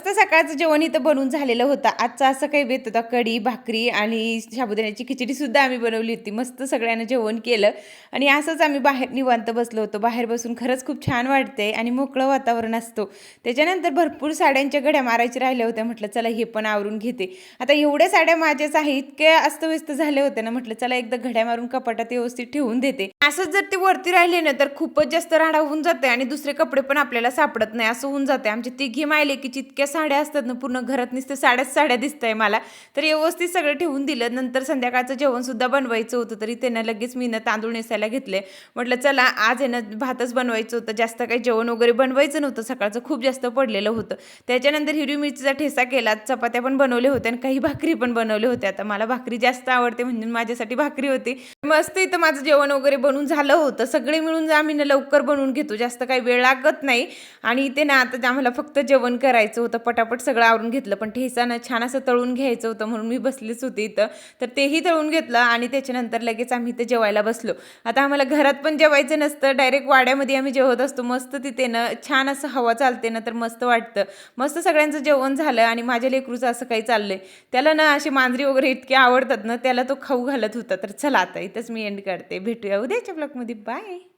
मस्त सकाळचं जेवण इथं बनवून झालेलं होतं. आजचं असं काही बेत होता कढी, भाकरी आणि साबुदाण्याची खिचडीसुद्धा आम्ही बनवली होती. मस्त सगळ्यांना जेवण केलं आणि असंच आम्ही बाहेर निवांत बसलो होतो. बाहेर बसून खरंच खूप छान वाटते आणि मोकळं वातावरण असतो. त्याच्यानंतर भरपूर साड्यांच्या घड्या मारायच्या राहिल्या होत्या. म्हटलं चला हे पण आवरून घेते. आता एवढ्या साड्या माझ्याच आहे, इतक्या अस्तव्यस्त झाले होते ना, म्हटलं चला एकदा घड्या मारून कपाटात व्यवस्थित ठेवून देते. असंच जर ते वरती राहिले ना, तर खूपच जास्त राडा होऊन जाते आणि दुसरे कपडे पण आपल्याला सापडत नाही, असं होऊन जाते. आमची तिघी मायलेकीची इतक्या साड्या असतात ना, पूर्ण घरात नुसतं साड्याच साड्या दिसतंय मला. तर व्यवस्थित सगळं ठेवून दिलं. नंतर संध्याकाळचं जेवण सुद्धा बनवायचं होतं, तरी त्यांना लगेच मी तांदूळ नेसायला घेतले. म्हटलं चला आज आहे ना भातच बनवायचं होतं, जास्त काही जेवण वगैरे बनवायचं नव्हतं, सकाळचं खूप जास्त पडलेलं होतं. त्याच्यानंतर हिरवी मिरचीचा ठेचा केला, चपात्या पण बनवल्या होत्या आणि काही भाकरी पण बनवल्या होत्या. आता मला भाकरी जास्त आवडते म्हणून माझ्यासाठी भाकरी होती. मस्त इथं माझं जेवण वगैरे बनवून झालं होतं. सगळे मिळून आम्ही ना लवकर बनवून घेतो, जास्त काही वेळ लागत नाही. आणि इथे ना आता आम्हाला फक्त जेवण करायचं होतं, पटापट सगळं आवरून घेतलं. पण ठेचा ना छान असं तळून घ्यायचं होतं म्हणून मी बसलीच होती इथं. तर तेही तळून घेतलं आणि त्याच्यानंतर लगेच आम्ही इथे जेवायला बसलो. आता आम्हाला घरात पण जेवायचं नसतं, डायरेक्ट वाड्यामध्ये आम्ही जेवत असतो. मस्त तिथे ना छान असं हवा चालते ना, तर मस्त वाटतं. मस्त सगळ्यांचं जेवण झालं आणि माझ्या लेकरूचं असं काही चाललंय. त्याला ना अशी मांजरी वगैरे इतके आवडतात ना, त्याला तो खाऊ घालत होता. तर चला आता इथंच मी एंड करते. भेटूया उद्याच्या ब्लॉगमध्ये. बाय.